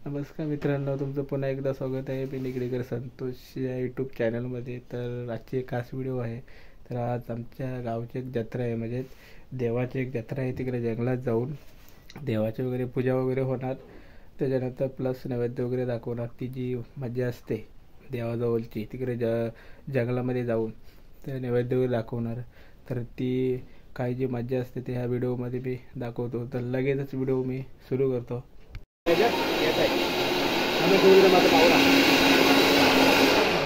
नमस्कार मित्रांनो, तुमचं पुन्हा एकदा स्वागत आहे मी निगडीकर संतोष या यूट्यूब चॅनलमध्ये। तर आजची एक खास व्हिडिओ आहे। तर आज आमच्या गावची एक जत्रा आहे, म्हणजे देवाची एक जत्रा आहे। तिकडे जंगलात जाऊन देवाची वगैरे पूजा वगैरे होणार, त्याच्यानंतर प्लस नैवेद्य वगैरे दाखवणार। ती जी मजा असते देवाजवळची तिकडे जंगलामध्ये जाऊन ते नैवेद्य वगैरे दाखवणार। तर ती काही जी मजा असते ते ह्या व्हिडिओमध्ये मी दाखवतो। तर लगेचच व्हिडिओ मी सुरू करतो।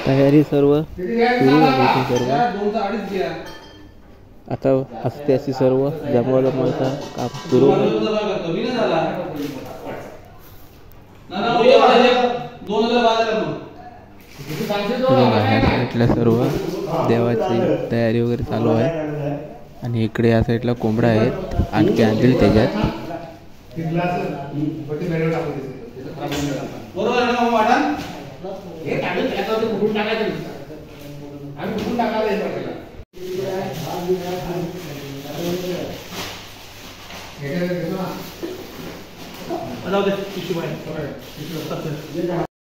तयारी सर्व सुरू झाली सर्व। आता असते अशी सर्व जमवायचा काम सुरू। साईडला सर्व देवाची तयारी वगैरे चालू आहे आणि इकडे या साईडला कोंबडा आहेत, आणखी आणतील त्याच्यात।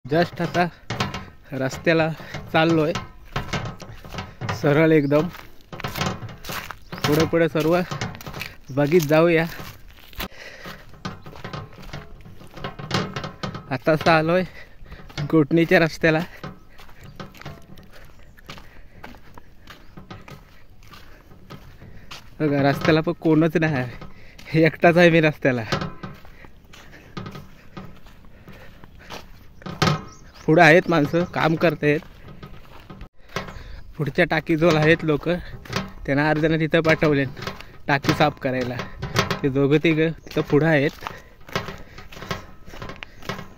जस्ट आता रस्त्याला चाललोय, सरळ एकदम पुढे पुढे सर्व बघित जाऊया। आता आलोय गोटणीच्या रस्त्याला। बघा रस्त्याला पण कोणच नाही आहे, एकटाच आहे मी रस्त्याला। पुढे आहेत माणसं काम करतायत, पुढच्या टाकीजवळ आहेत लोक, त्यांना अर्ध्यानं तिथं पाठवले टाकी साफ करायला। ते दोघं तिघं तिथं पुढं आहेत,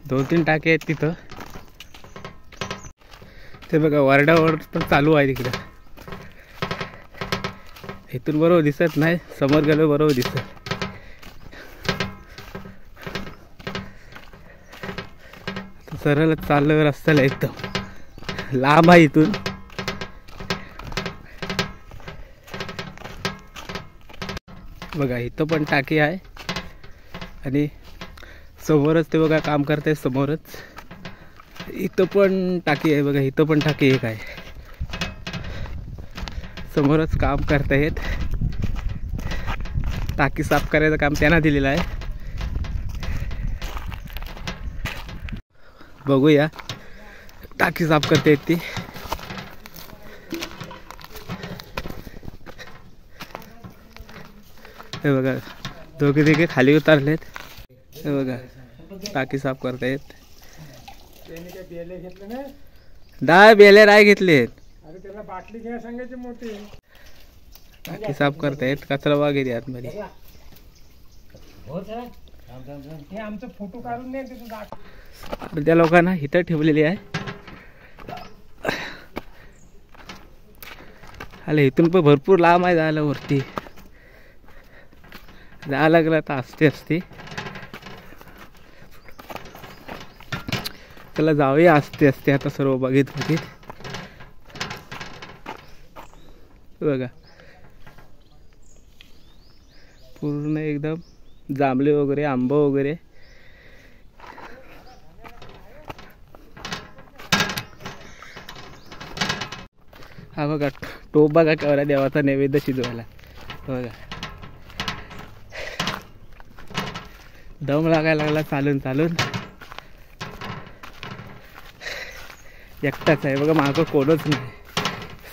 2-3 टाके आहेत तिथं। ते बघा वरडावर पण चालू आहे तिकडं, इथून बरोबर दिसत नाही, समोर गेलो बरोबर दिसत। सरळ चाललं रस्त्याला, एकदम लांब आहे इथून। बघा इथं पण टाकी आहे आणि समोरच ते बघा काम करते, समोरच इथं पण टाकी आहे। बघा इथं पण टाकी एक आहे, समोरच काम करतायत। टाकी साफ करायचं काम त्यांना दिलेलं आहे। बघूया टाकी साफ करतायत ती। हे बघा दोघे तिघे खाली उतरलेत, हे बघा टाकी साफ करतायत। 10 बेले राय घेतलेत, बाटली घ्या सांगायची मोठी। टाकी साफ करतायत, कचरा वगैरे आतमध्ये। हे आमचं फोटो काढून दे तिथं। अर्ध्या लोकांना इथं ठेवलेली आहे। आले इथून पण भरपूर लांब आहे जायला, वरती जायला लागलं तर असते त्याला जाऊया असते आता सर्व बघित बघा पूर्ण एकदम जांभळे वगैरे, आंबा वगैरे। हा बघा टोप बघा केवढा देवाचा नैवेद्य शिजवायला। बघा दम लागायला लागला चालून चालून, एकटाच आहे बघा, मागं कोणच नाही,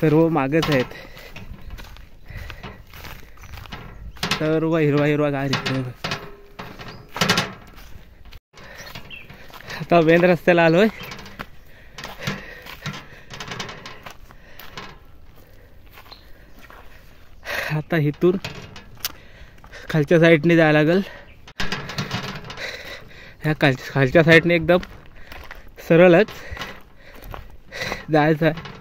सर्व मागच आहेत। सर्व हिरवा हिरवा गार इथे। आता मेन रस्त्याला आलोय, आता इथून खालच्या साईडने जायला लागेल। ह्या खालच्या साईडने एकदम सरळच जायचं आहे।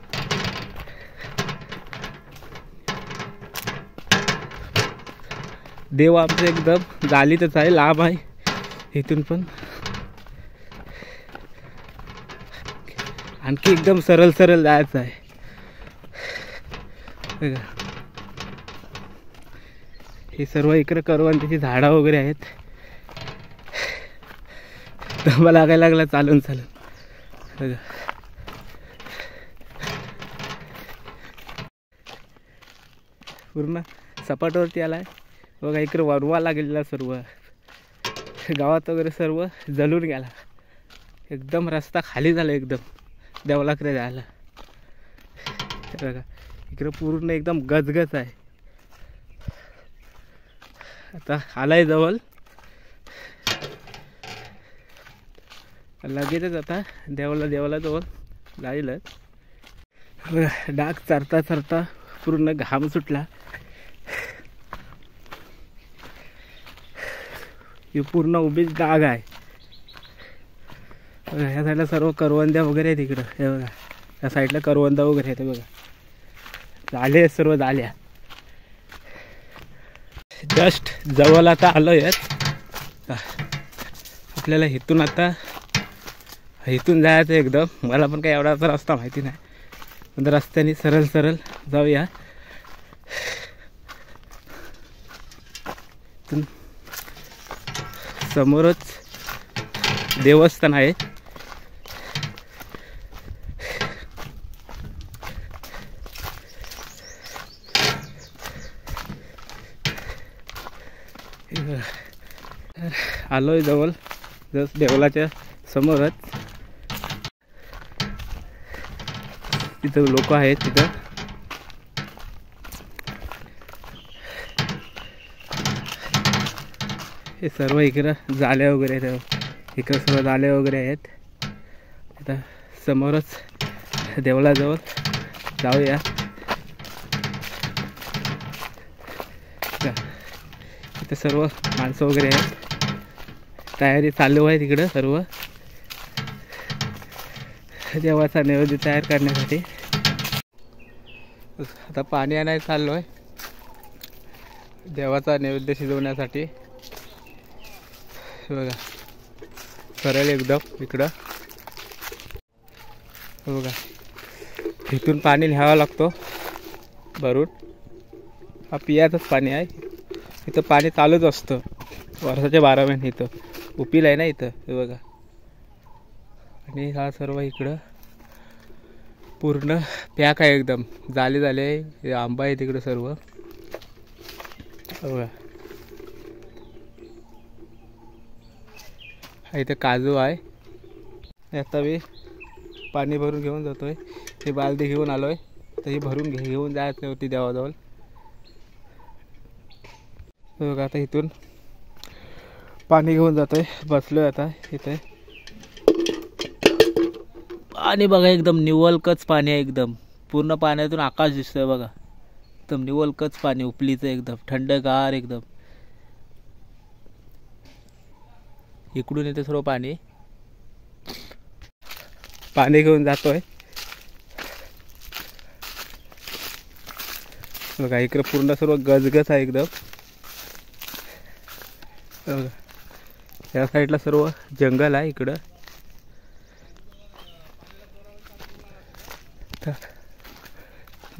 देव आमचं एकदम गालीतच आहे, लांब आहे इथून पण। आणखी एकदम सरळ जायचं आहे। हे सर्व इकडे करवंतीची झाडं वगैरे आहेत। दमा लागायला लागला चालून चालून बघा. पूर्ण सपाटावरती आलाय बघा. इकडे वरवा लागलेला सर्व गावात वगैरे सर्व जलून गेला. एकदम रस्ता खाली झाला एकदम देवलाकडे जायला. बघा इकडे पूर्ण एकदम गजगज आहे. आता आलाय जवळ लगेचच आता देवाला जवळ जाईलच. डाग चरता चरता पूर्ण घाम सुटला. ही पूर्ण उभीच डाग आहे. ह्या साईडला सर्व करवंद्या वगैरे आहेत इकडं. हे बघा या साईडला करवंदा वगैरे आहेत बघा. झाले सर्व झाल्या. जस्ट जवळ आता आलोय. आपल्याला इथून आता इथून जायचं एकदम. मला पण काही एवढा रस्ता माहिती नाही पण रस्त्याने सरळ सरळ जाऊया. समोरच देवस्थान आहे. आलोय जवळ जस्ट देवलाच्या समोरच. तिथं लोक आहेत. तिथं हे सर्व इकडं जाल्या वगैरे आहेत. इकडं सर्व जाल्या वगैरे आहेत. आता समोरच देवळाजवळ जाऊया. इथं सर्व माणसं वगैरे आहेत. तयारी चालू आहे तिकडं सर्व देवाचा नैवेद्य तयार करण्यासाठी. आता पाणी आणायला चाललो आहे देवाचा नैवेद्य शिजवण्यासाठी. बघा सरळ एकदम इकडं बघा. इथून पाणी न्यावं लागतो भरून. हा पियाचंच पाणी आहे. इथं पाणी चालूच असतं वर्षाचे 12 महिने. इथं उपिल आहे ना इथं हे बघा. आणि हा सर्व इकडं पूर्ण पॅक आहे एकदम. झाले आंबा आहे तिकडं सर्व बघा. इथं काजू आहे. आता मी पाणी भरून घेऊन जातोय. ही बालदी घेऊन आलोय तर ही भरून घेऊन जायचं होती देवाजवळ. बघा आता इथून पाणी घेऊन जातोय. बसलोय आता इथे. पाणी बघा एकदम निवलकच पाणी आहे. एकदम पूर्ण पाण्यातून आकाश दिसतोय बघा. एकदम निवलकच पाणी उपलीचं एकदम थंडगार एकदम. इकडून येते सर्व पाणी. पाणी घेऊन जातोय बघा. इकडे पूर्ण सर्व गजगज आहे एकदम बघा. या साईडला सर्व जंगल आहे इकडं.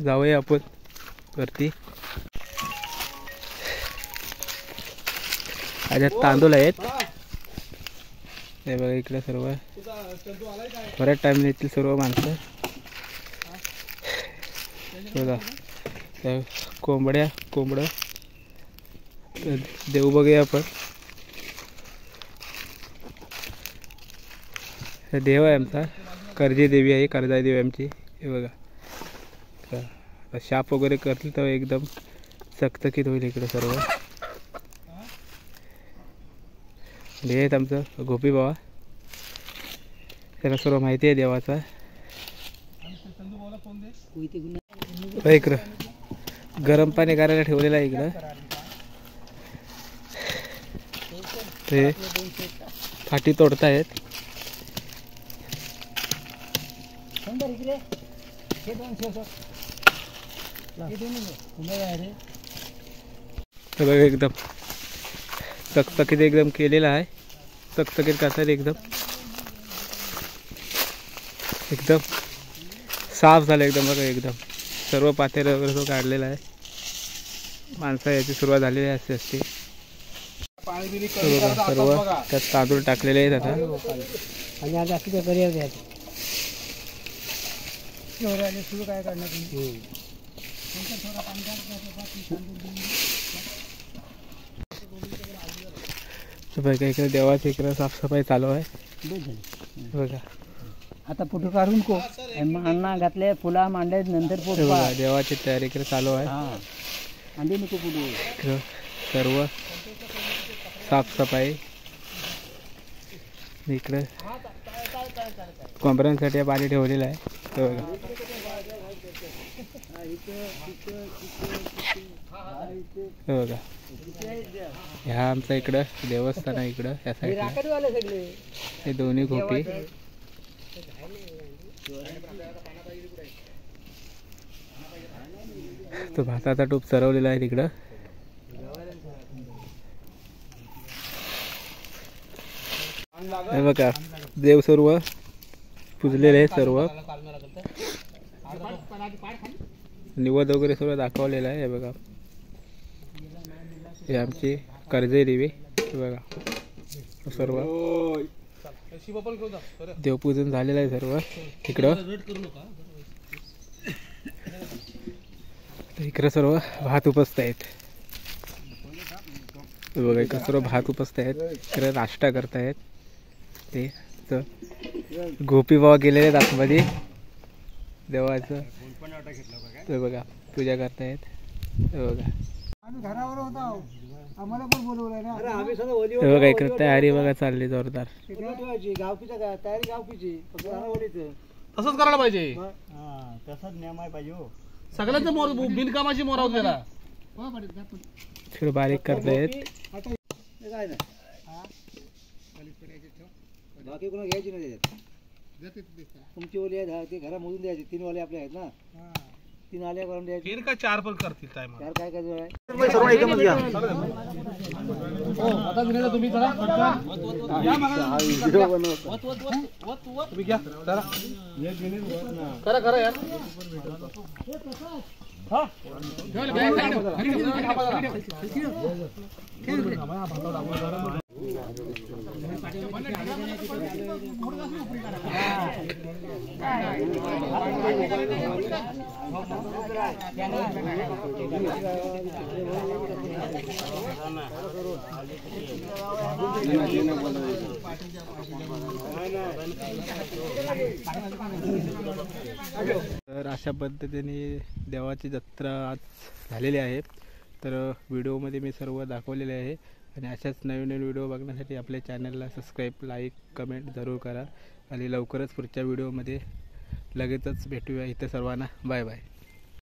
जाऊया आपण वरती. याच्यात तांदूळ आहेत हे बघा. इकडे सर्व बऱ्याच टाइम येतील सर्व माणसं बघा. कोंबडं देऊ बघूया आपण. देव आहे आमचा कर्जे देवी आहे. कर्जाई देवी आमची हे बघा. शाप वगैरे करतील तर एकदम चकचकीत होईल इकडे सर्व. हे आहेत आमचं गोपी बाबा. त्याला सर्व माहिती आहे देवाचा. इकडं गरम पाणी करायला ठेवलेलं आहे इकडं. ते फाटी तोडतायत. बघा एकदम चकचकीत एकदम केलेला आहे. चकचकीत करतात एकदम. एकदम साफ झालं एकदम बघा. एकदम सर्व पातेलं वगैरे तो काढलेला आहे. माणसं याची सुरुवात झालेली असते. हे बघा सर्व त्यात तांदूळ टाकलेले आहेत आता. आणि आज असं करिअर द्यायचं सुरू काय करणार तुम्ही. बघा इकडे देवाच्या इकडे साफसफाई चालू आहे बघा. आता फोटो काढून को अन्ना घातले फुला मांडले नंतर हे फोटो बघा देवाची तयारी इकडे चालू आहे. अंडी नको फोटो इकडं सर्व साफसफाई. इकडे कोंबड्यांसाठी पाणी ठेवलेलं आहे हे बघा. हे बघा ह्या आमचं इकडं देवस्थान आहे इकडं ह्या साईडला. हे दोन्ही खोपी तो भाताचा टूप चरवलेला आहे तिकडं. हे बघा देव सर्व पुजलेले आहे सर्व. निवद वगैरे सर्व दाखवलेलं आहे हे बघा. हे आमची कर्जे देवी हे बघा सर्व देवपूजन झालेलं आहे सर्व इकडं. इकडं सर्व भात उपसत आहेत बघा. इकडं सर्व भात उपसत आहेत इकडे नाश्ता करतायत. ते गोपी बाबा गेलेले आहेत आतमध्ये देवाचं हे बघा पूजा करतायत हे बघा. हे बघा इकडे तयारी बघा चालली जोरदार. तसंच करायला पाहिजे. तसंच नियम आहे पाहिजे सगळ्यांचं मोर बिनकामाची मोराव गेला. इकडे बारीक करतायत. बाकी कोणा घ्यायची नाही तुमची ओली आहे ते घरामधून द्यायची. 3 वाले आपले आहेत ना 3 आल्या करून द्यायचे. 3 का 4 पण करतील टाइम. 4 काय काय आहे सर्व एकदमच घ्या. आता दिलेला तुम्ही जरा व्हिडिओ बनवतो तुम्ही घ्या जरा करा करा यार. हा तर अशा पद्धतीने देवाची जत्रा आज झालेली आहे. तर व्हिडिओमध्ये मी सर्व दाखवलेले आहे. आणि अशाच नवीन नवीन व्हिडिओ बघण्यासाठी आपल्या चॅनलला सबस्क्राईब लाईक कमेंट जरूर करा. आणि लवकरच पुढच्या व्हिडिओमध्ये लगेचच भेटूया. इथे सर्वांना बाय बाय.